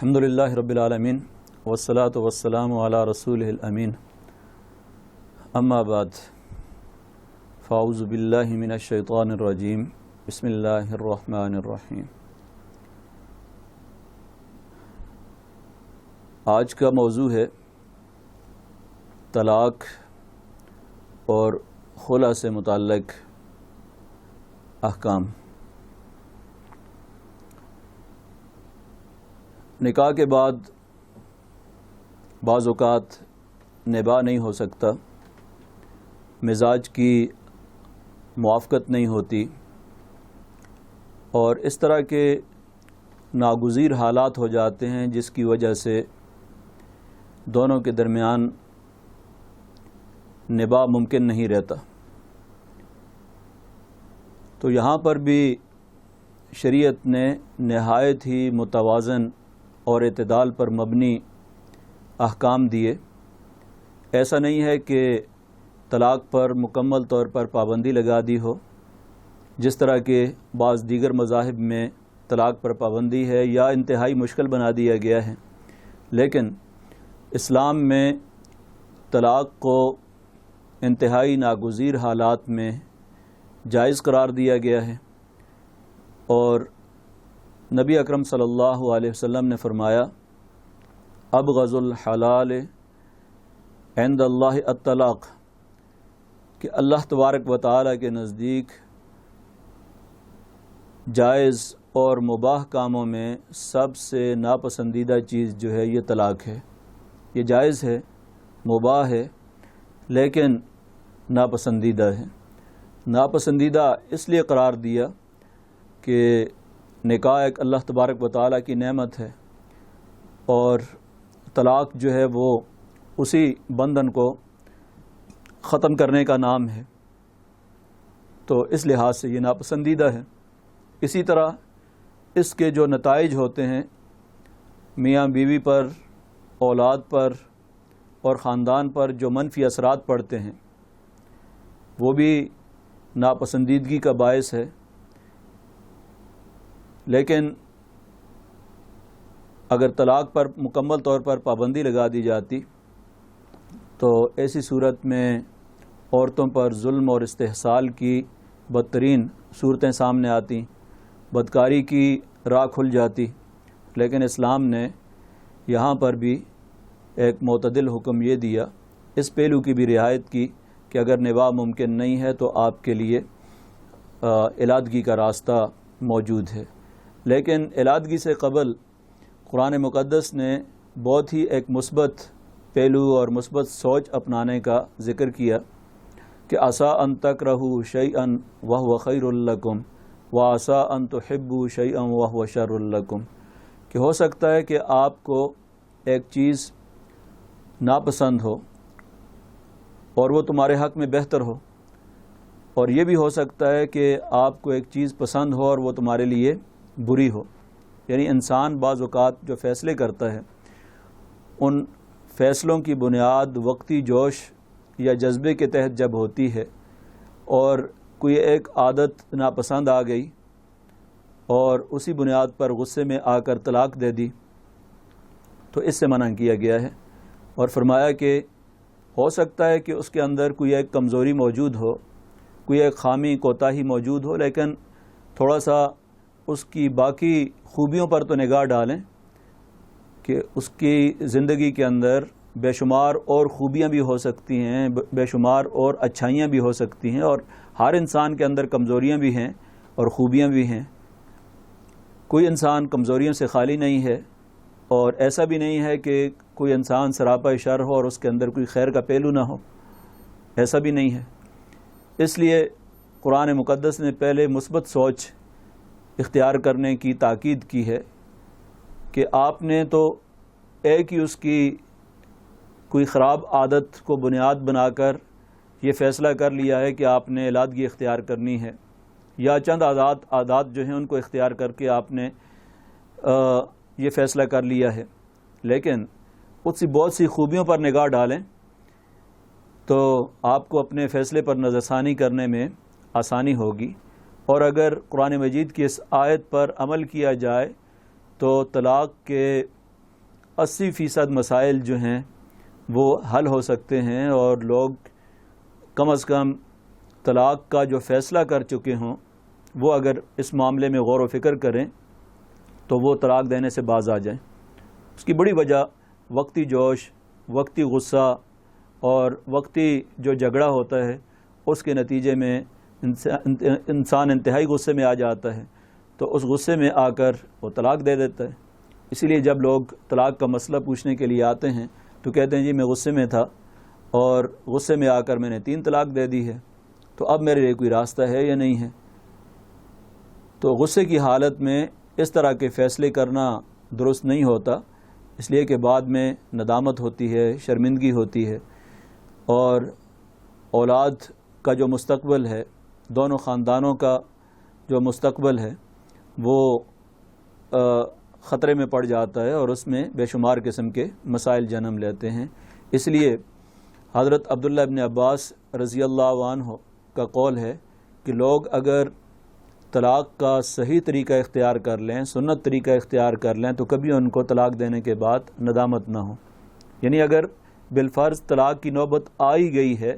الحمدللہ رب العالمین والصلاة والسلام علی رسولہ الامین اما بعد فاعوذ باللہ من الشیطان الرجیم بسم اللہ الرحمن الرحیم۔ آج کا موضوع ہے طلاق اور خلا سے متعلق احکام۔ نکاح کے بعد بعض اوقات نباہ نہیں ہو سکتا، مزاج کی موافقت نہیں ہوتی اور اس طرح کے ناگزیر حالات ہو جاتے ہیں جس کی وجہ سے دونوں کے درمیان نباہ ممکن نہیں رہتا۔ تو یہاں پر بھی شریعت نے نہایت ہی متوازن اور اعتدال پر مبنی احکام دیے۔ ایسا نہیں ہے کہ طلاق پر مکمل طور پر پابندی لگا دی ہو، جس طرح کے بعض دیگر مذاہب میں طلاق پر پابندی ہے یا انتہائی مشکل بنا دیا گیا ہے، لیکن اسلام میں طلاق کو انتہائی ناگزیر حالات میں جائز قرار دیا گیا ہے، اور نبی اکرم صلی اللہ علیہ وسلم نے فرمایا ابغض الحلال عند اللہ الطلاق، کہ اللہ تبارک و تعالی کے نزدیک جائز اور مباح کاموں میں سب سے ناپسندیدہ چیز جو ہے یہ طلاق ہے۔ یہ جائز ہے، مباح ہے، لیکن ناپسندیدہ ہے۔ ناپسندیدہ اس لیے قرار دیا کہ نکاح ایک اللہ تبارک و تعالیٰ کی نعمت ہے، اور طلاق جو ہے وہ اسی بندھن کو ختم کرنے کا نام ہے، تو اس لحاظ سے یہ ناپسندیدہ ہے۔ اسی طرح اس کے جو نتائج ہوتے ہیں میاں بیوی پر، اولاد پر اور خاندان پر جو منفی اثرات پڑتے ہیں وہ بھی ناپسندیدگی کا باعث ہے۔ لیکن اگر طلاق پر مکمل طور پر پابندی لگا دی جاتی تو ایسی صورت میں عورتوں پر ظلم اور استحصال کی بدترین صورتیں سامنے آتی، بدکاری کی راہ کھل جاتی۔ لیکن اسلام نے یہاں پر بھی ایک معتدل حکم یہ دیا، اس پہلو کی بھی رعایت کی کہ اگر نباہ ممکن نہیں ہے تو آپ کے لیے علادگی کا راستہ موجود ہے۔ لیکن علادگی سے قبل قرآن مقدس نے بہت ہی ایک مثبت پہلو اور مثبت سوچ اپنانے کا ذکر کیا کہ عسیٰ ان تکرہوا شیئا وہو خیر لکم وعسیٰ ان تحبوا شیئا وہو شر لکم، کہ ہو سکتا ہے کہ آپ کو ایک چیز ناپسند ہو اور وہ تمہارے حق میں بہتر ہو، اور یہ بھی ہو سکتا ہے کہ آپ کو ایک چیز پسند ہو اور وہ تمہارے لیے بری ہو۔ یعنی انسان بعض اوقات جو فیصلے کرتا ہے ان فیصلوں کی بنیاد وقتی جوش یا جذبے کے تحت جب ہوتی ہے، اور کوئی ایک عادت ناپسند آ گئی اور اسی بنیاد پر غصے میں آ کر طلاق دے دی، تو اس سے منع کیا گیا ہے، اور فرمایا کہ ہو سکتا ہے کہ اس کے اندر کوئی ایک کمزوری موجود ہو، کوئی ایک خامی کوتاہی موجود ہو، لیکن تھوڑا سا اس کی باقی خوبیوں پر تو نگاہ ڈالیں کہ اس کی زندگی کے اندر بے شمار اور خوبیاں بھی ہو سکتی ہیں، بے شمار اور اچھائیاں بھی ہو سکتی ہیں، اور ہر انسان کے اندر کمزوریاں بھی ہیں اور خوبیاں بھی ہیں۔ کوئی انسان کمزوریوں سے خالی نہیں ہے، اور ایسا بھی نہیں ہے کہ کوئی انسان سراپا شر ہو اور اس کے اندر کوئی خیر کا پہلو نہ ہو، ایسا بھی نہیں ہے۔ اس لیے قرآن مقدس نے پہلے مثبت سوچ اختیار کرنے کی تاکید کی ہے کہ آپ نے تو ایک ہی اس کی کوئی خراب عادت کو بنیاد بنا کر یہ فیصلہ کر لیا ہے کہ آپ نے علادگی اختیار کرنی ہے، یا چند عادات جو ہیں ان کو اختیار کر کے آپ نے یہ فیصلہ کر لیا ہے، لیکن اس سی بہت سی خوبیوں پر نگاہ ڈالیں تو آپ کو اپنے فیصلے پر نظر ثانی کرنے میں آسانی ہوگی۔ اور اگر قرآن مجید کی اس آیت پر عمل کیا جائے تو طلاق کے 80% مسائل جو ہیں وہ حل ہو سکتے ہیں، اور لوگ کم از کم طلاق کا جو فیصلہ کر چکے ہوں وہ اگر اس معاملے میں غور و فکر کریں تو وہ طلاق دینے سے باز آ جائیں۔ اس کی بڑی وجہ وقتی جوش، وقتی غصہ اور وقتی جو جھگڑا ہوتا ہے اس کے نتیجے میں انسان انتہائی غصے میں آ جاتا ہے، تو اس غصے میں آ کر وہ طلاق دے دیتا ہے۔ اسی لیے جب لوگ طلاق کا مسئلہ پوچھنے کے لیے آتے ہیں تو کہتے ہیں جی میں غصے میں تھا اور غصے میں آ کر میں نے 3 طلاق دے دی ہے، تو اب میرے لیے کوئی راستہ ہے یا نہیں ہے؟ تو غصے کی حالت میں اس طرح کے فیصلے کرنا درست نہیں ہوتا، اس لیے کہ بعد میں ندامت ہوتی ہے، شرمندگی ہوتی ہے، اور اولاد کا جو مستقبل ہے، دونوں خاندانوں کا جو مستقبل ہے وہ خطرے میں پڑ جاتا ہے، اور اس میں بے شمار قسم کے مسائل جنم لیتے ہیں۔ اس لیے حضرت عبداللہ ابن عباس رضی اللہ عنہ کا قول ہے کہ لوگ اگر طلاق کا صحیح طریقہ اختیار کر لیں، سنت طریقہ اختیار کر لیں، تو کبھی ان کو طلاق دینے کے بعد ندامت نہ ہو۔ یعنی اگر بالفرض طلاق کی نوبت آئی گئی ہے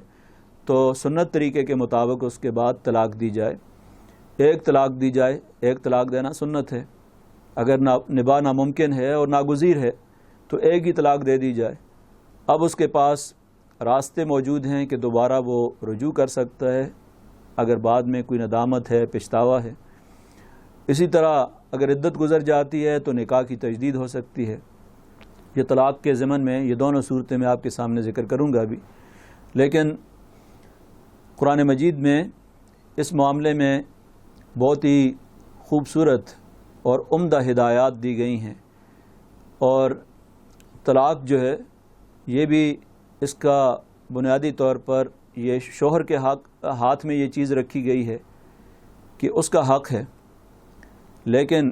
تو سنت طریقے کے مطابق اس کے بعد طلاق دی جائے، ایک طلاق دی جائے، ایک طلاق دینا سنت ہے۔ اگر نباہ ناممکن ہے اور ناگزیر ہے تو ایک ہی طلاق دے دی جائے۔ اب اس کے پاس راستے موجود ہیں کہ دوبارہ وہ رجوع کر سکتا ہے اگر بعد میں کوئی ندامت ہے، پچھتاوا ہے۔ اسی طرح اگر عدت گزر جاتی ہے تو نکاح کی تجدید ہو سکتی ہے۔ یہ طلاق کے ضمن میں یہ دونوں صورتیں میں آپ کے سامنے ذکر کروں گا ابھی، لیکن قرآن مجید میں اس معاملے میں بہت ہی خوبصورت اور عمدہ ہدایات دی گئی ہیں، اور طلاق جو ہے یہ بھی اس کا بنیادی طور پر یہ شوہر کے ہاتھ میں یہ چیز رکھی گئی ہے کہ اس کا حق ہے، لیکن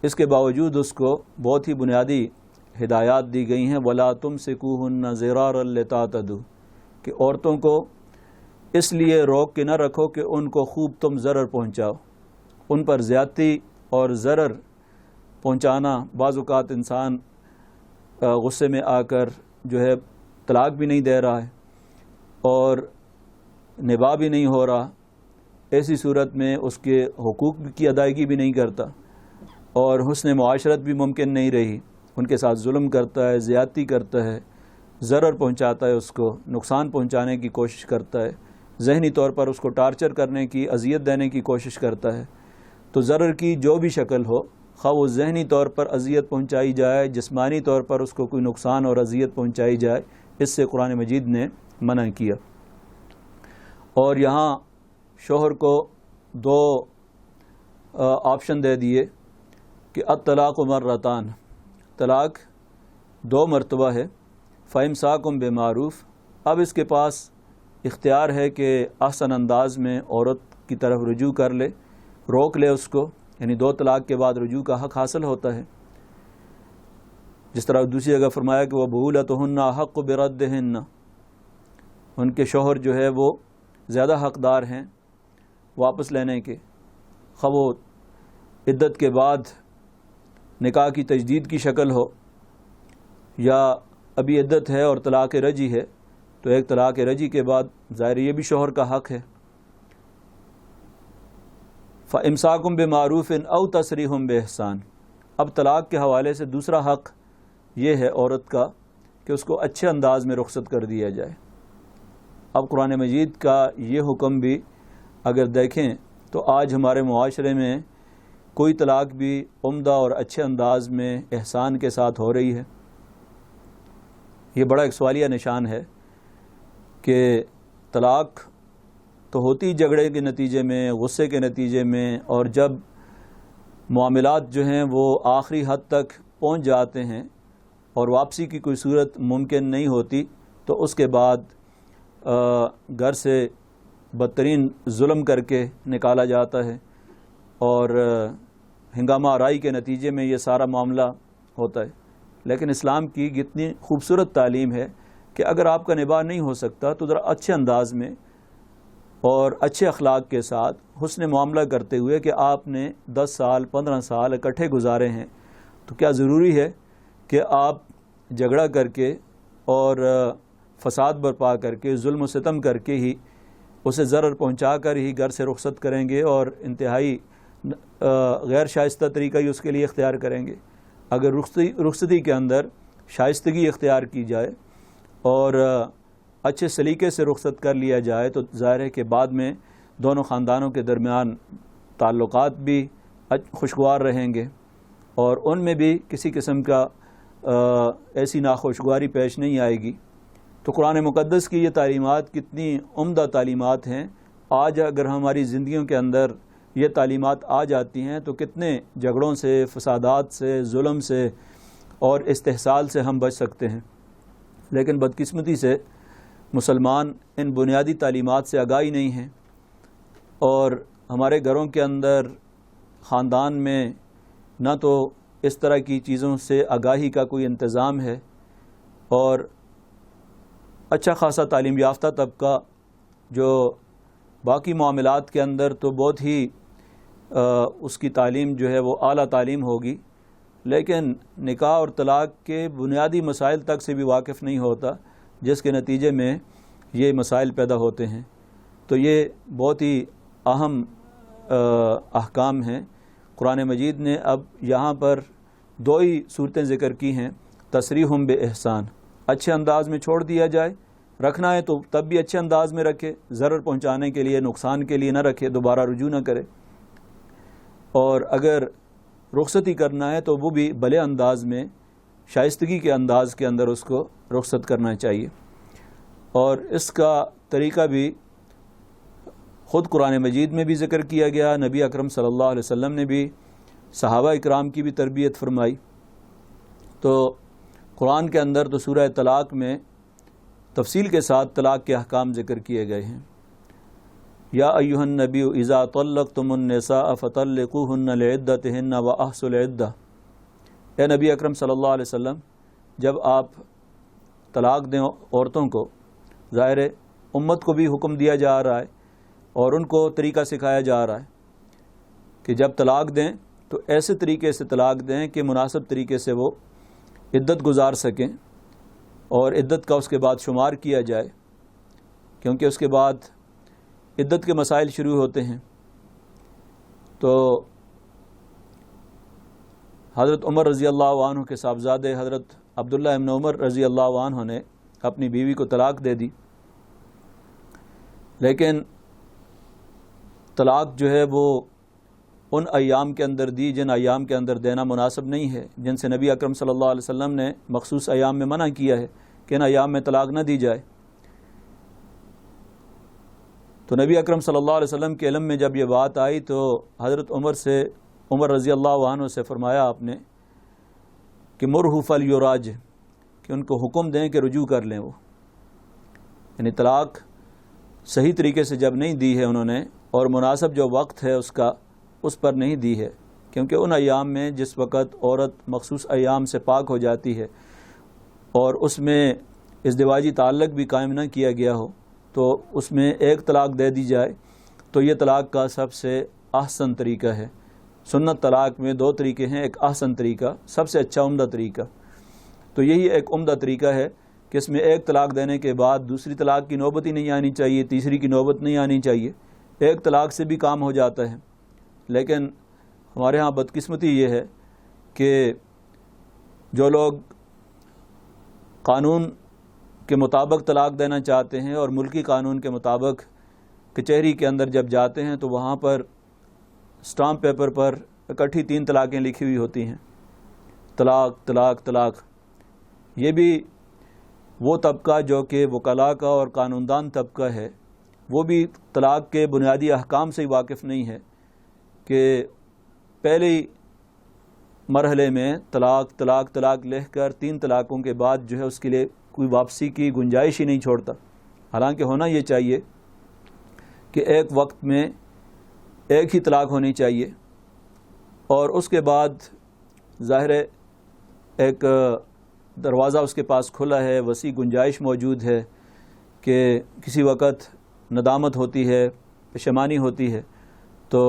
اس کے باوجود اس کو بہت ہی بنیادی ہدایات دی گئی ہیں۔ وَلَا تُمْسِكُوهُنَّ ضِرَارًا لِتَعْتَدُوا، کہ عورتوں کو اس لیے روک کے نہ رکھو کہ ان کو خوب تم ضرر پہنچاؤ۔ ان پر زیادتی اور ضرر پہنچانا، بعض اوقات انسان غصے میں آ کر جو ہے طلاق بھی نہیں دے رہا ہے اور نباہ بھی نہیں ہو رہا، ایسی صورت میں اس کے حقوق کی ادائیگی بھی نہیں کرتا اور حسن معاشرت بھی ممکن نہیں رہی، ان کے ساتھ ظلم کرتا ہے، زیادتی کرتا ہے، ضرر پہنچاتا ہے، اس کو نقصان پہنچانے کی کوشش کرتا ہے، ذہنی طور پر اس کو ٹارچر کرنے کی، اذیت دینے کی کوشش کرتا ہے۔ تو ضرر کی جو بھی شکل ہو، خواہ وہ ذہنی طور پر اذیت پہنچائی جائے، جسمانی طور پر اس کو کوئی نقصان اور اذیت پہنچائی جائے، اس سے قرآن مجید نے منع کیا۔ اور یہاں شوہر کو 2 آپشن دے دیے کہ الطلاق مرتان، طلاق 2 مرتبہ ہے، فَإِمْسَاكٌ بِمَعْرُوف، اب اس کے پاس اختیار ہے کہ احسن انداز میں عورت کی طرف رجوع کر لے، روک لے اس کو، یعنی 2 طلاق کے بعد رجوع کا حق حاصل ہوتا ہے۔ جس طرح دوسری جگہ فرمایا کہ وَبُعُولَتُهُنَّ أَحَقُّ بِرَدِّهِنَّ، ان کے شوہر جو ہے وہ زیادہ حقدار ہیں واپس لینے کے، خواہ وہ عدت کے بعد نکاح کی تجدید کی شکل ہو یا ابھی عدت ہے اور طلاق رجعی ہے، تو ایک طلاق رجعی کے بعد ظاہر یہ بھی شوہر کا حق ہے۔ فَإِمْسَاكٌ بِمَعْرُوفٍ أَوْ تَسْرِيحٌ بِإِحْسَانٍ، اب طلاق کے حوالے سے دوسرا حق یہ ہے عورت کا کہ اس کو اچھے انداز میں رخصت کر دیا جائے۔ اب قرآن مجید کا یہ حکم بھی اگر دیکھیں تو آج ہمارے معاشرے میں کوئی طلاق بھی عمدہ اور اچھے انداز میں احسان کے ساتھ ہو رہی ہے؟ یہ بڑا ایک سوالیہ نشان ہے کہ طلاق تو ہوتی جھگڑے کے نتیجے میں، غصے کے نتیجے میں، اور جب معاملات جو ہیں وہ آخری حد تک پہنچ جاتے ہیں اور واپسی کی کوئی صورت ممکن نہیں ہوتی، تو اس کے بعد گھر سے بدترین ظلم کر کے نکالا جاتا ہے، اور ہنگامہ آرائی کے نتیجے میں یہ سارا معاملہ ہوتا ہے۔ لیکن اسلام کی کتنی خوبصورت تعلیم ہے کہ اگر آپ کا نباہ نہیں ہو سکتا تو ذرا اچھے انداز میں اور اچھے اخلاق کے ساتھ حسن معاملہ کرتے ہوئے کہ آپ نے 10 سال 15 سال اکٹھے گزارے ہیں، تو کیا ضروری ہے کہ آپ جھگڑا کر کے اور فساد برپا کر کے ظلم و ستم کر کے ہی اسے ضرر پہنچا کر ہی گھر سے رخصت کریں گے اور انتہائی غیر شائستہ طریقہ ہی اس کے لیے اختیار کریں گے. اگر رخصتی کے اندر شائستگی اختیار کی جائے اور اچھے سلیقے سے رخصت کر لیا جائے تو ظاہر ہے کہ بعد میں دونوں خاندانوں کے درمیان تعلقات بھی خوشگوار رہیں گے اور ان میں بھی کسی قسم کا ایسی ناخوشگواری پیش نہیں آئے گی. تو قرآن مقدس کی یہ تعلیمات کتنی عمدہ تعلیمات ہیں. آج اگر ہماری زندگیوں کے اندر یہ تعلیمات آ جاتی ہیں تو کتنے جھگڑوں سے، فسادات سے، ظلم سے اور استحصال سے ہم بچ سکتے ہیں. لیکن بدقسمتی سے مسلمان ان بنیادی تعلیمات سے آگاہی نہیں ہیں اور ہمارے گھروں کے اندر، خاندان میں نہ تو اس طرح کی چیزوں سے آگاہی کا کوئی انتظام ہے اور اچھا خاصا تعلیم یافتہ طبقہ جو باقی معاملات کے اندر تو بہت ہی اس کی تعلیم جو ہے وہ اعلیٰ تعلیم ہوگی، لیکن نکاح اور طلاق کے بنیادی مسائل تک سے بھی واقف نہیں ہوتا، جس کے نتیجے میں یہ مسائل پیدا ہوتے ہیں. تو یہ بہت ہی اہم احکام ہیں. قرآن مجید نے اب یہاں پر دو ہی صورتیں ذکر کی ہیں. تصریحٌ بِإحسان، اچھے انداز میں چھوڑ دیا جائے، رکھنا ہے تو تب بھی اچھے انداز میں رکھے، ضرر پہنچانے کے لیے، نقصان کے لیے نہ رکھے، دوبارہ رجوع نہ کرے. اور اگر رخصتی کرنا ہے تو وہ بھی بھلے انداز میں، شائستگی کے انداز کے اندر اس کو رخصت کرنا چاہیے. اور اس کا طریقہ بھی خود قرآن مجید میں بھی ذکر کیا گیا، نبی اکرم صلی اللہ علیہ وسلم نے بھی صحابہ اکرام کی بھی تربیت فرمائی. تو قرآن کے اندر تو سورہ طلاق میں تفصیل کے ساتھ طلاق کے احکام ذکر کیے گئے ہیں. یا ایھا النبی اذا طلقتم النساء فطلقوہن لعدتہن واحصوا العدہ، اے نبی اکرم صلی اللہ علیہ وسلم جب آپ طلاق دیں عورتوں کو، ظاہر ہے امت کو بھی حکم دیا جا رہا ہے اور ان کو طریقہ سکھایا جا رہا ہے کہ جب طلاق دیں تو ایسے طریقے سے طلاق دیں کہ مناسب طریقے سے وہ عدت گزار سکیں اور عدت کا اس کے بعد شمار کیا جائے، کیونکہ اس کے بعد عدت کے مسائل شروع ہوتے ہیں. تو حضرت عمر رضی اللہ عنہ کے صاحبزادے حضرت عبداللہ ابن عمر رضی اللہ عنہ نے اپنی بیوی کو طلاق دے دی، لیکن طلاق جو ہے وہ ان ایام کے اندر دی جن ایام کے اندر دینا مناسب نہیں ہے، جن سے نبی اکرم صلی اللہ علیہ وسلم نے مخصوص ایام میں منع کیا ہے کہ ان ایام میں طلاق نہ دی جائے. تو نبی اکرم صلی اللہ علیہ وسلم کے علم میں جب یہ بات آئی تو حضرت عمر رضی اللہ عنہ سے فرمایا آپ نے کہ مرہ فلیراجع، کہ ان کو حکم دیں کہ رجوع کر لیں. وہ یعنی طلاق صحیح طریقے سے جب نہیں دی ہے انہوں نے اور مناسب جو وقت ہے اس کا اس پر نہیں دی ہے، کیونکہ ان ایام میں جس وقت عورت مخصوص ایام سے پاک ہو جاتی ہے اور اس میں ازدواجی تعلق بھی قائم نہ کیا گیا ہو تو اس میں ایک طلاق دے دی جائے تو یہ طلاق کا سب سے احسن طریقہ ہے. سنت طلاق میں دو طریقے ہیں، ایک احسن طریقہ، سب سے اچھا عمدہ طریقہ. تو یہی ایک عمدہ طریقہ ہے کہ اس میں ایک طلاق دینے کے بعد دوسری طلاق کی نوبت ہی نہیں آنی چاہیے، تیسری کی نوبت نہیں آنی چاہیے. ایک طلاق سے بھی کام ہو جاتا ہے. لیکن ہمارے ہاں بدقسمتی یہ ہے کہ جو لوگ قانون کے مطابق طلاق دینا چاہتے ہیں اور ملکی قانون کے مطابق کچہری کے اندر جب جاتے ہیں تو وہاں پر اسٹامپ پیپر پر اکٹھی 3 طلاقیں لکھی ہوئی ہوتی ہیں، طلاق طلاق طلاق. یہ بھی وہ طبقہ جو کہ وکلاء کا اور قانون دان طبقہ ہے، وہ بھی طلاق کے بنیادی احکام سے ہی واقف نہیں ہے کہ پہلے مرحلے میں طلاق طلاق طلاق لکھ کر 3 طلاقوں کے بعد جو ہے اس کے لیے کوئی واپسی کی گنجائش ہی نہیں چھوڑتا. حالانکہ ہونا یہ چاہیے کہ ایک وقت میں ایک ہی طلاق ہونی چاہیے اور اس کے بعد ظاہر ایک دروازہ اس کے پاس کھلا ہے، وسیع گنجائش موجود ہے کہ کسی وقت ندامت ہوتی ہے، پشیمانی ہوتی ہے تو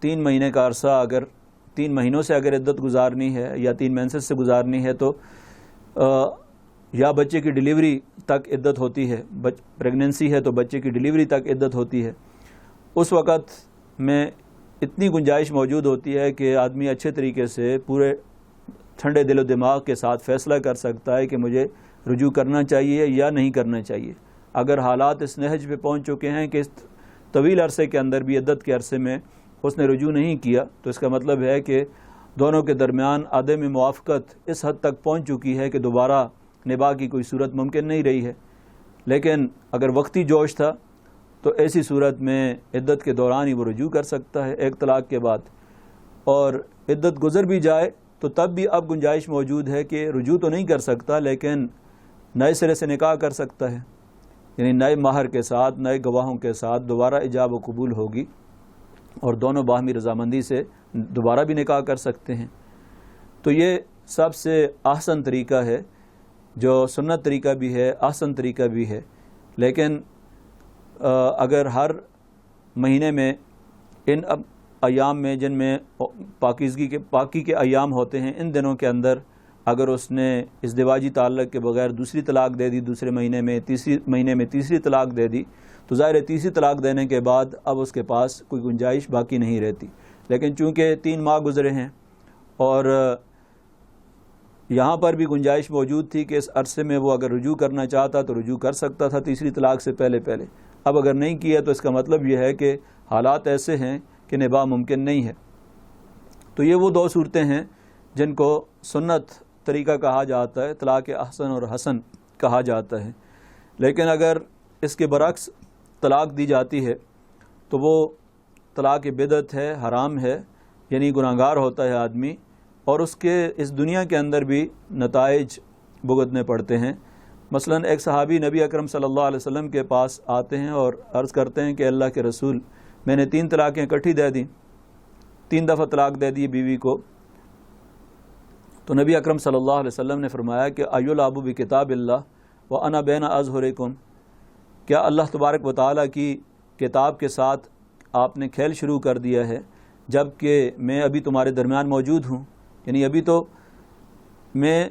3 مہینے کا عرصہ اگر 3 مہینوں سے اگر عدت گزارنی ہے یا 3 مینسز سے گزارنی ہے تو یا بچے کی ڈیلیوری تک عدت ہوتی ہے، پریگننسی ہے تو بچے کی ڈیلیوری تک عدت ہوتی ہے، اس وقت میں اتنی گنجائش موجود ہوتی ہے کہ آدمی اچھے طریقے سے پورے ٹھنڈے دل و دماغ کے ساتھ فیصلہ کر سکتا ہے کہ مجھے رجوع کرنا چاہیے یا نہیں کرنا چاہیے۔ اگر حالات اس نہج پہ پہنچ چکے ہیں کہ اس طویل عرصے کے اندر بھی عدت کے عرصے میں اس نے رجوع نہیں کیا تو اس کا مطلب ہے کہ دونوں کے درمیان عدم موافقت اس حد تک پہنچ چکی ہے کہ دوبارہ نباہ کی کوئی صورت ممکن نہیں رہی ہے۔ لیکن اگر وقتی جوش تھا تو ایسی صورت میں عدت کے دوران ہی وہ رجوع کر سکتا ہے ایک طلاق کے بعد، اور عدت گزر بھی جائے تو تب بھی اب گنجائش موجود ہے کہ رجوع تو نہیں کر سکتا لیکن نئے سرے سے نکاح کر سکتا ہے، یعنی نئے مہر کے ساتھ نئے گواہوں کے ساتھ دوبارہ ایجاب و قبول ہوگی اور دونوں باہمی رضامندی سے دوبارہ بھی نکاح کر سکتے ہیں۔ تو یہ سب سے احسن طریقہ ہے، جو سنت طریقہ بھی ہے، احسن طریقہ بھی ہے۔ لیکن اگر ہر مہینے میں ان ایام میں جن میں پاکی کے ایام ہوتے ہیں، ان دنوں کے اندر اگر اس نے ازدواجی تعلق کے بغیر دوسری طلاق دے دی، دوسرے مہینے میں تیسری طلاق دے دی، تو ظاہر تیسری طلاق دینے کے بعد اب اس کے پاس کوئی گنجائش باقی نہیں رہتی۔ لیکن چونکہ 3 ماہ گزرے ہیں اور یہاں پر بھی گنجائش موجود تھی کہ اس عرصے میں وہ اگر رجوع کرنا چاہتا تو رجوع کر سکتا تھا تیسری طلاق سے پہلے۔ اب اگر نہیں کیا تو اس کا مطلب یہ ہے کہ حالات ایسے ہیں کہ نباہ ممکن نہیں ہے۔ تو یہ وہ 2 صورتیں ہیں جن کو سنت طریقہ کہا جاتا ہے، طلاق احسن اور حسن کہا جاتا ہے۔ لیکن اگر اس کے برعکس طلاق دی جاتی ہے تو وہ طلاق بدعت ہے، حرام ہے، یعنی گناہگار ہوتا ہے آدمی، اور اس کے اس دنیا کے اندر بھی نتائج بھگتنے پڑتے ہیں۔ مثلا ایک صحابی نبی اکرم صلی اللہ علیہ وسلم کے پاس آتے ہیں اور عرض کرتے ہیں کہ اللہ کے رسول، میں نے 3 طلاقیں اکٹھی دے دیں، 3 دفعہ طلاق دے دی بیوی کو۔ تو نبی اکرم صلی اللہ علیہ وسلم نے فرمایا کہ ایلعب بکتاب اللہ وانا بین اظہرکم، کیا اللہ تبارک و تعالیٰ کی کتاب کے ساتھ آپ نے کھیل شروع کر دیا ہے جب کہ میں ابھی تمہارے درمیان موجود ہوں، یعنی ابھی تو میں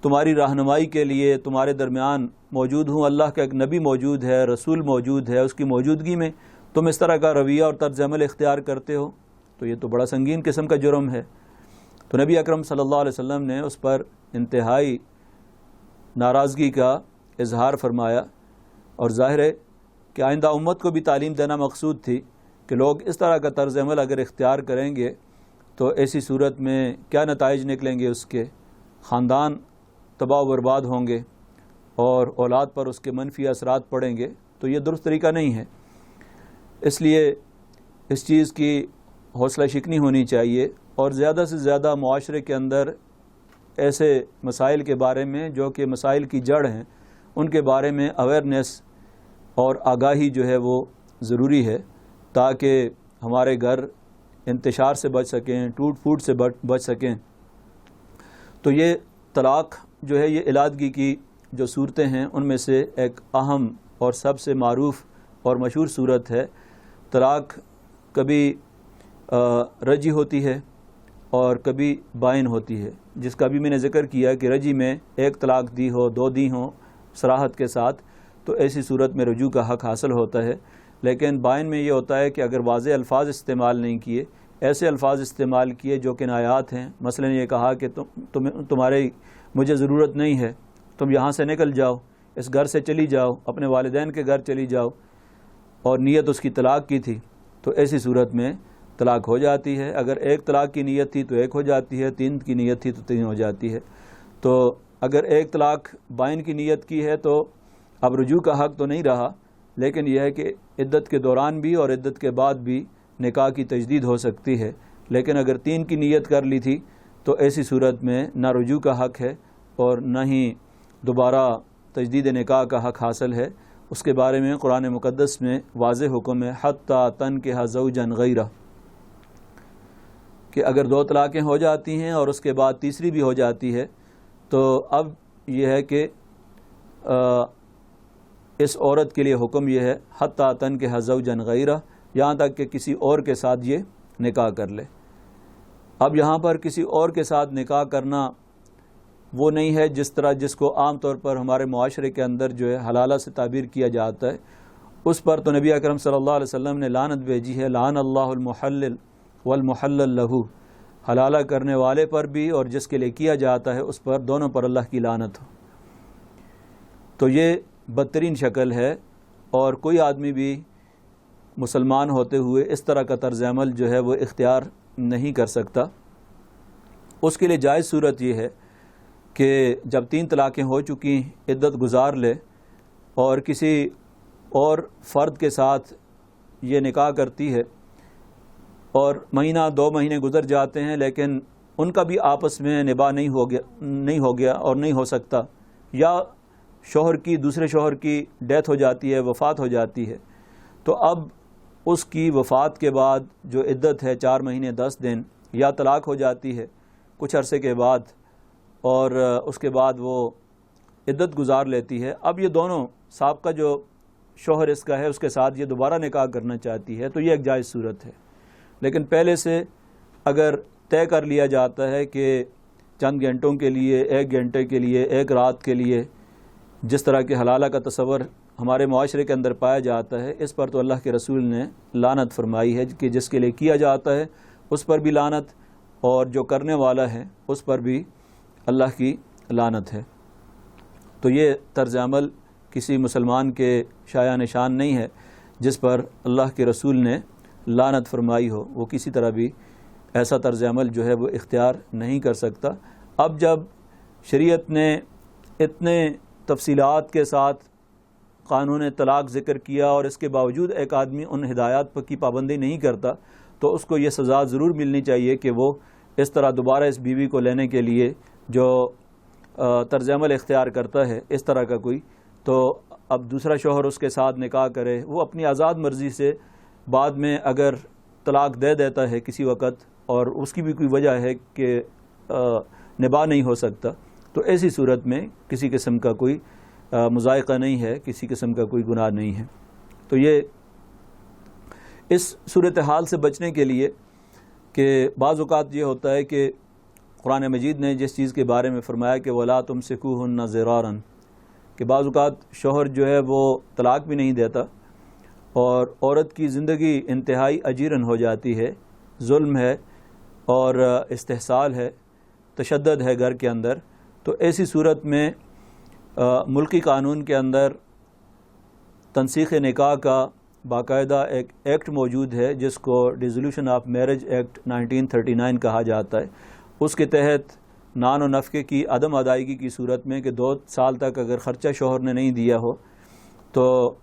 تمہاری رہنمائی کے لیے تمہارے درمیان موجود ہوں، اللہ کا ایک نبی موجود ہے، رسول موجود ہے، اس کی موجودگی میں تم اس طرح کا رویہ اور طرز عمل اختیار کرتے ہو، تو یہ تو بڑا سنگین قسم کا جرم ہے۔ تو نبی اکرم صلی اللہ علیہ وسلم نے اس پر انتہائی ناراضگی کا اظہار فرمایا، اور ظاہر ہے کہ آئندہ امت کو بھی تعلیم دینا مقصود تھی کہ لوگ اس طرح کا طرز عمل اگر اختیار کریں گے تو ایسی صورت میں کیا نتائج نکلیں گے، اس کے خاندان تباہ و برباد ہوں گے اور اولاد پر اس کے منفی اثرات پڑیں گے، تو یہ درست طریقہ نہیں ہے۔ اس لیے اس چیز کی حوصلہ شکنی ہونی چاہیے، اور زیادہ سے زیادہ معاشرے کے اندر ایسے مسائل کے بارے میں جو کہ مسائل کی جڑ ہیں ان کے بارے میں اویئرنیس اور آگاہی جو ہے وہ ضروری ہے، تاکہ ہمارے گھر انتشار سے بچ سکیں، ٹوٹ پھوٹ سے بچ سکیں۔ تو یہ طلاق جو ہے یہ علادگی کی جو صورتیں ہیں ان میں سے ایک اہم اور سب سے معروف اور مشہور صورت ہے۔ طلاق کبھی رجی ہوتی ہے اور کبھی بائن ہوتی ہے، جس کا بھی میں نے ذکر کیا کہ رجی میں 1 طلاق دی ہو، 2 دی ہوں صراحت کے ساتھ، تو ایسی صورت میں رجوع کا حق حاصل ہوتا ہے۔ لیکن بائن میں یہ ہوتا ہے کہ اگر واضح الفاظ استعمال نہیں کیے، ایسے الفاظ استعمال کیے جو کنایات ہیں، مثلا یہ کہا کہ تمہارے مجھے ضرورت نہیں ہے، تم یہاں سے نکل جاؤ، اس گھر سے چلی جاؤ، اپنے والدین کے گھر چلی جاؤ، اور نیت اس کی طلاق کی تھی، تو ایسی صورت میں طلاق ہو جاتی ہے۔ اگر 1 طلاق کی نیت تھی تو 1 ہو جاتی ہے، 3 کی نیت تھی تو 3 ہو جاتی ہے۔ تو اگر 1 طلاق بائن کی نیت کی ہے تو اب رجوع کا حق تو نہیں رہا، لیکن یہ ہے کہ عدت کے دوران بھی اور عدت کے بعد بھی نکاح کی تجدید ہو سکتی ہے۔ لیکن اگر 3 کی نیت کر لی تھی تو ایسی صورت میں نہ رجوع کا حق ہے اور نہ ہی دوبارہ تجدید نکاح کا حق حاصل ہے۔ اس کے بارے میں قرآن مقدس میں واضح حکم ہے، حتیٰ تنکح زوجا غیرہ، کہ اگر 2 طلاقیں ہو جاتی ہیں اور اس کے بعد تیسری بھی ہو جاتی ہے تو اب یہ ہے کہ اس عورت کے لیے حکم یہ ہے حتیٰ تنکح زوجا غیرہ، یہاں تک کہ کسی اور کے ساتھ یہ نکاح کر لے۔ اب یہاں پر کسی اور کے ساتھ نکاح کرنا وہ نہیں ہے جس کو عام طور پر ہمارے معاشرے کے اندر جو ہے حلالہ سے تعبیر کیا جاتا ہے، اس پر تو نبی اکرم صلی اللہ علیہ وسلم نے لعنت بھیجی ہے، لعن اللہ المحلل والمحلل لہ، حلالہ کرنے والے پر بھی اور جس کے لیے کیا جاتا ہے اس پر، دونوں پر اللہ کی لعنت ہو۔ تو یہ بدترین شکل ہے، اور کوئی آدمی بھی مسلمان ہوتے ہوئے اس طرح کا طرز عمل جو ہے وہ اختیار نہیں کر سکتا۔ اس کے لیے جائز صورت یہ ہے کہ جب 3 طلاقیں ہو چکی عدت گزار لے اور کسی اور فرد کے ساتھ یہ نکاح کرتی ہے اور مہینہ 2 مہینے گزر جاتے ہیں لیکن ان کا بھی آپس میں نباہ نہیں ہو گیا اور نہیں ہو سکتا، یا دوسرے شوہر کی ڈیتھ ہو جاتی ہے، وفات ہو جاتی ہے، تو اب اس کی وفات کے بعد جو عدت ہے 4 مہینے 10 دن، یا طلاق ہو جاتی ہے کچھ عرصے کے بعد اور اس کے بعد وہ عدت گزار لیتی ہے۔ اب یہ دونوں سابقہ جو شوہر اس کا ہے اس کے ساتھ یہ دوبارہ نکاح کرنا چاہتی ہے، تو یہ ایک جائز صورت ہے۔ لیکن پہلے سے اگر طے کر لیا جاتا ہے کہ چند گھنٹوں کے لیے، 1 گھنٹے کے لیے، 1 رات کے لیے، جس طرح کے حلالہ کا تصور ہمارے معاشرے کے اندر پایا جاتا ہے، اس پر تو اللہ کے رسول نے لعنت فرمائی ہے کہ جس کے لیے کیا جاتا ہے اس پر بھی لعنت، اور جو کرنے والا ہے اس پر بھی اللہ کی لعنت ہے۔ تو یہ طرز عمل کسی مسلمان کے شایع نشان نہیں ہے جس پر اللہ کے رسول نے لعنت فرمائی ہو، وہ کسی طرح بھی ایسا طرز عمل جو ہے وہ اختیار نہیں کر سکتا۔ اب جب شریعت نے اتنے تفصیلات کے ساتھ قانون طلاق ذکر کیا اور اس کے باوجود ایک آدمی ان ہدایات پر کی پابندی نہیں کرتا، تو اس کو یہ سزا ضرور ملنی چاہیے کہ وہ اس طرح دوبارہ اس بیوی کو لینے کے لیے جو طرز عمل اختیار کرتا ہے اس طرح کا کوئی، تو اب دوسرا شوہر اس کے ساتھ نکاح کرے، وہ اپنی آزاد مرضی سے بعد میں اگر طلاق دے دیتا ہے کسی وقت اور اس کی بھی کوئی وجہ ہے کہ نباہ نہیں ہو سکتا، تو ایسی صورت میں کسی قسم کا کوئی مضائقہ نہیں ہے، کسی قسم کا کوئی گناہ نہیں ہے۔ تو یہ اس صورتحال سے بچنے کے لیے کہ بعض اوقات یہ ہوتا ہے کہ قرآن مجید نے جس چیز کے بارے میں فرمایا کہ وَلَا تُمْسِكُوهُنَّ ضِرَارًا، کہ بعض اوقات شوہر جو ہے وہ طلاق بھی نہیں دیتا اور عورت کی زندگی انتہائی اجیرن ہو جاتی ہے، ظلم ہے اور استحصال ہے، تشدد ہے گھر کے اندر، تو ایسی صورت میں ملکی قانون کے اندر تنسیخ نکاح کا باقاعدہ ایک ایکٹ موجود ہے جس کو ڈیزولوشن آف میرج ایکٹ 1939 کہا جاتا ہے۔ اس کے تحت نان و نفقے کی عدم ادائیگی کی صورت میں کہ 2 سال تک اگر خرچہ شوہر نے نہیں دیا ہو تو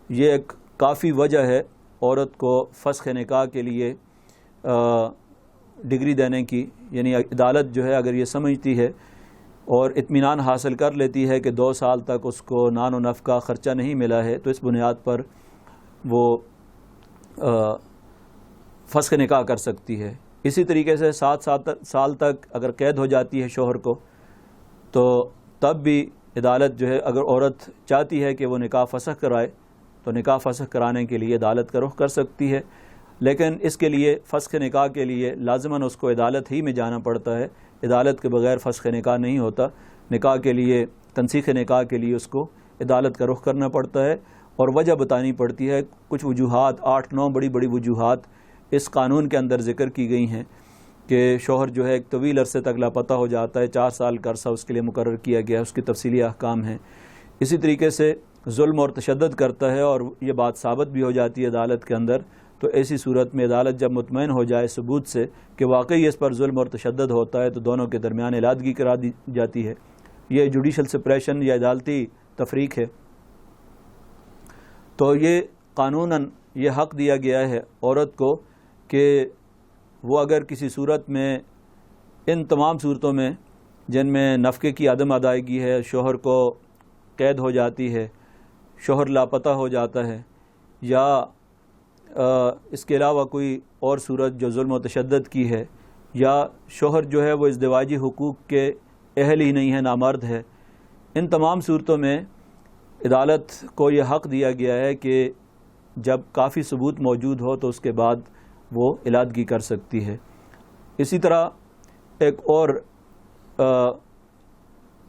یہ ایک کافی وجہ ہے عورت کو فسخ نکاح کے لیے ڈگری دینے کی، یعنی عدالت جو ہے اگر یہ سمجھتی ہے اور اطمینان حاصل کر لیتی ہے کہ 2 سال تک اس کو نان و نفقہ خرچہ نہیں ملا ہے، تو اس بنیاد پر وہ فسخ نکاح کر سکتی ہے۔ اسی طریقے سے 7 سال تک اگر قید ہو جاتی ہے شوہر کو، تو تب بھی عدالت جو ہے اگر عورت چاہتی ہے کہ وہ نکاح فسخ کرائے تو نکاح فسخ کرانے کے لیے عدالت کا رخ کر سکتی ہے، لیکن اس کے لیے فسخ نکاح کے لیے لازماً اس کو عدالت ہی میں جانا پڑتا ہے، عدالت کے بغیر فسخ نکاح نہیں ہوتا۔ نکاح کے لیے، تنسیخ نکاح کے لیے اس کو عدالت کا رخ کرنا پڑتا ہے اور وجہ بتانی پڑتی ہے۔ کچھ وجوہات، 8-9 بڑی بڑی وجوہات اس قانون کے اندر ذکر کی گئی ہیں کہ شوہر جو ہے ایک طویل عرصے تک لاپتہ ہو جاتا ہے، 4 سال کا عرصہ اس کے لیے مقرر کیا گیا ہے، اس کی تفصیلی احکام ہیں۔ اسی طریقے سے ظلم اور تشدد کرتا ہے اور یہ بات ثابت بھی ہو جاتی ہے عدالت کے اندر، تو ایسی صورت میں عدالت جب مطمئن ہو جائے ثبوت سے کہ واقعی اس پر ظلم اور تشدد ہوتا ہے، تو دونوں کے درمیان علیحدگی کرا دی جاتی ہے۔ یہ جوڈیشل سپریشن یا عدالتی تفریق ہے۔ تو یہ قانوناً یہ حق دیا گیا ہے عورت کو کہ وہ اگر کسی صورت میں، ان تمام صورتوں میں جن میں نفقے کی عدم ادائیگی ہے، شوہر کو قید ہو جاتی ہے، شوہر لاپتہ ہو جاتا ہے، یا اس کے علاوہ کوئی اور صورت جو ظلم و تشدد کی ہے، یا شوہر جو ہے وہ ازدواجی حقوق کے اہل ہی نہیں ہے، نامرد ہے، ان تمام صورتوں میں عدالت کو یہ حق دیا گیا ہے کہ جب کافی ثبوت موجود ہو تو اس کے بعد وہ علیحدگی کر سکتی ہے۔ اسی طرح ایک اور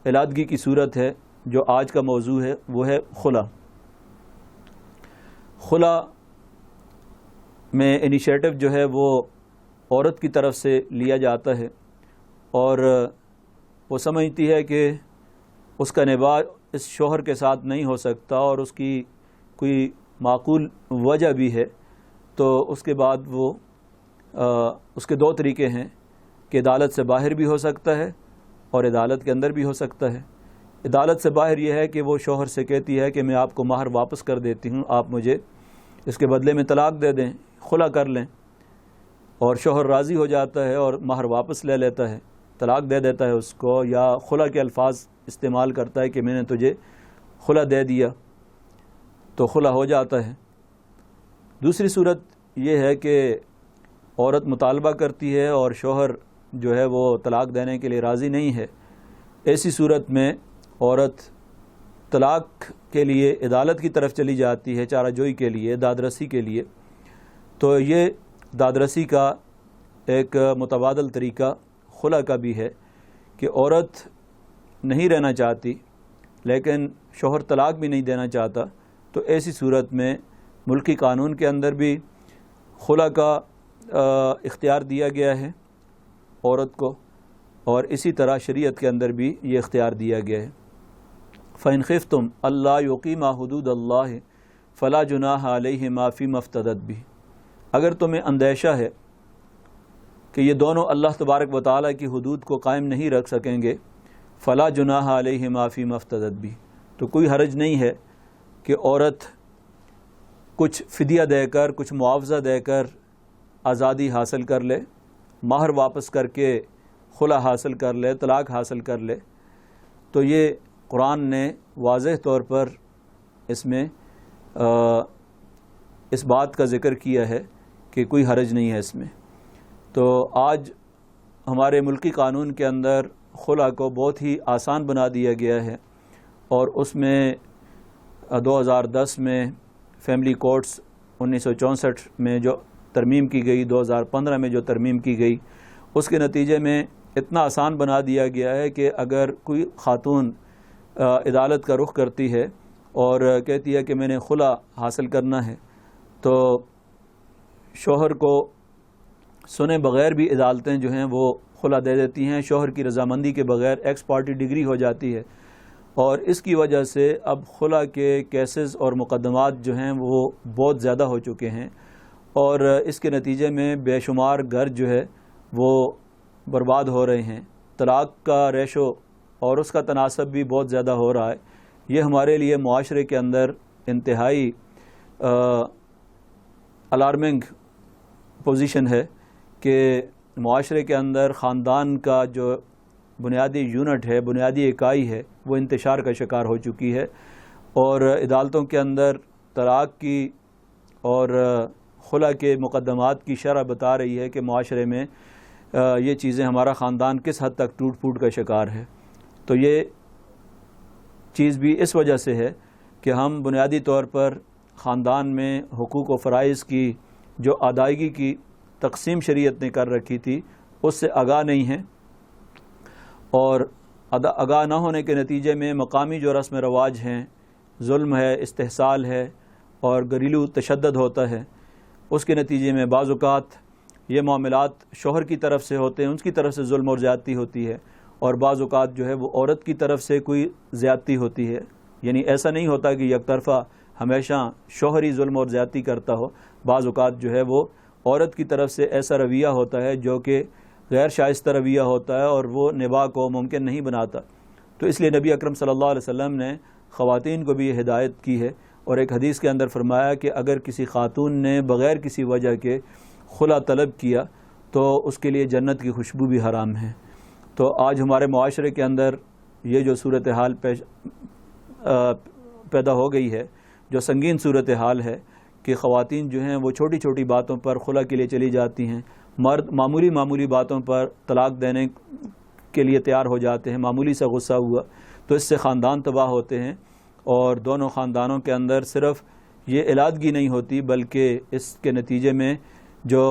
علادگی کی صورت ہے جو آج کا موضوع ہے، وہ ہے خلا۔ خلا میں انیشیٹو جو ہے وہ عورت کی طرف سے لیا جاتا ہے، اور وہ سمجھتی ہے کہ اس کا نباہ اس شوہر کے ساتھ نہیں ہو سکتا اور اس کی کوئی معقول وجہ بھی ہے، تو اس کے بعد وہ اس کے دو طریقے ہیں کہ عدالت سے باہر بھی ہو سکتا ہے اور عدالت کے اندر بھی ہو سکتا ہے۔ عدالت سے باہر یہ ہے کہ وہ شوہر سے کہتی ہے کہ میں آپ کو مہر واپس کر دیتی ہوں، آپ مجھے اس کے بدلے میں طلاق دے دیں، خلا کر لیں، اور شوہر راضی ہو جاتا ہے اور مہر واپس لے لیتا ہے، طلاق دے دیتا ہے اس کو، یا خلا کے الفاظ استعمال کرتا ہے کہ میں نے تجھے خلا دے دیا، تو خلا ہو جاتا ہے۔ دوسری صورت یہ ہے کہ عورت مطالبہ کرتی ہے اور شوہر جو ہے وہ طلاق دینے کے لیے راضی نہیں ہے۔ ایسی صورت میں عورت طلاق کے لیے عدالت کی طرف چلی جاتی ہے، چارہ جوئی کے لیے، دادرسی کے لیے۔ تو یہ دادرسی کا ایک متبادل طریقہ خلا کا بھی ہے کہ عورت نہیں رہنا چاہتی لیکن شوہر طلاق بھی نہیں دینا چاہتا، تو ایسی صورت میں ملکی قانون کے اندر بھی خلا کا اختیار دیا گیا ہے عورت کو، اور اسی طرح شریعت کے اندر بھی یہ اختیار دیا گیا ہے۔ فَإِنْ خِفْتُمْ أَلَّا يُقِيمَا حُدُودَ اللَّهِ فَلَا جُنَاحَ عَلَيْهِمَا فِي مَا افْتَدَتْ بِهِ، اگر تمہیں اندیشہ ہے کہ یہ دونوں اللہ تبارک و تعالیٰ کی حدود کو قائم نہیں رکھ سکیں گے، فَلَا جُنَاحَ عَلَيْهِمَا فِي مَا افْتَدَتْ بِهِ، تو کوئی حرج نہیں ہے کہ عورت کچھ فدیہ دے کر، کچھ معاوضہ دے کر آزادی حاصل کر لے، مہر واپس کر کے خلا حاصل کر لے، طلاق حاصل کر لے۔ تو یہ قرآن نے واضح طور پر اس میں اس بات کا ذکر کیا ہے کہ کوئی حرج نہیں ہے اس میں۔ تو آج ہمارے ملکی قانون کے اندر خلا کو بہت ہی آسان بنا دیا گیا ہے، اور اس میں 2010 میں فیملی کورٹس 1964 میں جو ترمیم کی گئی، 2015 میں جو ترمیم کی گئی، اس کے نتیجے میں اتنا آسان بنا دیا گیا ہے کہ اگر کوئی خاتون عدالت کا رخ کرتی ہے اور کہتی ہے کہ میں نے خلا حاصل کرنا ہے، تو شوہر کو سنے بغیر بھی عدالتیں جو ہیں وہ خلا دے دیتی ہیں، شوہر کی رضامندی کے بغیر، ایکس پارٹی ڈگری ہو جاتی ہے، اور اس کی وجہ سے اب خلا کے کیسز اور مقدمات جو ہیں وہ بہت زیادہ ہو چکے ہیں، اور اس کے نتیجے میں بے شمار گھر جو ہے وہ برباد ہو رہے ہیں۔ طلاق کا ریشو اور اس کا تناسب بھی بہت زیادہ ہو رہا ہے۔ یہ ہمارے لیے معاشرے کے اندر انتہائی الارمنگ پوزیشن ہے کہ معاشرے کے اندر خاندان کا جو بنیادی یونٹ ہے، بنیادی اکائی ہے، وہ انتشار کا شکار ہو چکی ہے، اور عدالتوں کے اندر طلاق کی اور خلا کے مقدمات کی شرح بتا رہی ہے کہ معاشرے میں یہ چیزیں، ہمارا خاندان کس حد تک ٹوٹ پھوٹ کا شکار ہے۔ تو یہ چیز بھی اس وجہ سے ہے کہ ہم بنیادی طور پر خاندان میں حقوق و فرائض کی جو ادائیگی کی تقسیم شریعت نے کر رکھی تھی اس سے آگاہ نہیں ہیں، اور آگاہ نہ ہونے کے نتیجے میں مقامی جو رسم رواج ہیں، ظلم ہے، استحصال ہے اور گھریلو تشدد ہوتا ہے، اس کے نتیجے میں بعض اوقات یہ معاملات شوہر کی طرف سے ہوتے ہیں، ان کی طرف سے ظلم اور زیادتی ہوتی ہے، اور بعض اوقات جو ہے وہ عورت کی طرف سے کوئی زیادتی ہوتی ہے۔ یعنی ایسا نہیں ہوتا کہ یک طرفہ ہمیشہ شوہر ہی ظلم اور زیادتی کرتا ہو، بعض اوقات جو ہے وہ عورت کی طرف سے ایسا رویہ ہوتا ہے جو کہ غیر شائستہ رویہ ہوتا ہے اور وہ نباہ کو ممکن نہیں بناتا۔ تو اس لیے نبی اکرم صلی اللہ علیہ وسلم نے خواتین کو بھی یہ ہدایت کی ہے، اور ایک حدیث کے اندر فرمایا کہ اگر کسی خاتون نے بغیر کسی وجہ کے خلا طلب کیا تو اس کے لیے جنت کی خوشبو بھی حرام ہے۔ تو آج ہمارے معاشرے کے اندر یہ جو صورتحال پیدا ہو گئی ہے، جو سنگین صورتحال ہے کہ خواتین جو ہیں وہ چھوٹی چھوٹی باتوں پر خلا کے لیے چلی جاتی ہیں، مرد معمولی باتوں پر طلاق دینے کے لیے تیار ہو جاتے ہیں، معمولی سا غصہ ہوا تو اس سے خاندان تباہ ہوتے ہیں، اور دونوں خاندانوں کے اندر صرف یہ علادگی نہیں ہوتی بلکہ اس کے نتیجے میں جو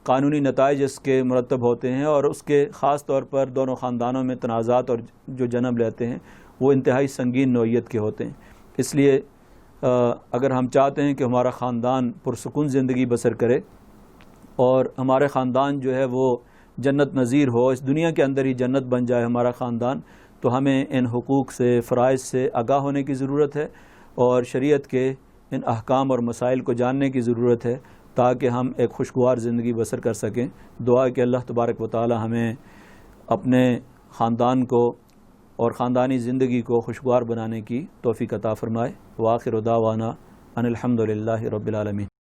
قانونی نتائج اس کے مرتب ہوتے ہیں، اور اس کے خاص طور پر دونوں خاندانوں میں تنازعات اور جو جنم لیتے ہیں وہ انتہائی سنگین نوعیت کے ہوتے ہیں۔ اس لیے اگر ہم چاہتے ہیں کہ ہمارا خاندان پرسکون زندگی بسر کرے اور ہمارے خاندان جو ہے وہ جنت نظیر ہو، اس دنیا کے اندر ہی جنت بن جائے ہمارا خاندان، تو ہمیں ان حقوق سے، فرائض سے آگاہ ہونے کی ضرورت ہے اور شریعت کے ان احکام اور مسائل کو جاننے کی ضرورت ہے تاکہ ہم ایک خوشگوار زندگی بسر کر سکیں۔ دعا کہ اللہ تبارک و تعالی ہمیں اپنے خاندان کو اور خاندانی زندگی کو خوشگوار بنانے کی توفیق عطا فرمائے۔ وآخر دعوانا ان الحمد للہ رب العالمین۔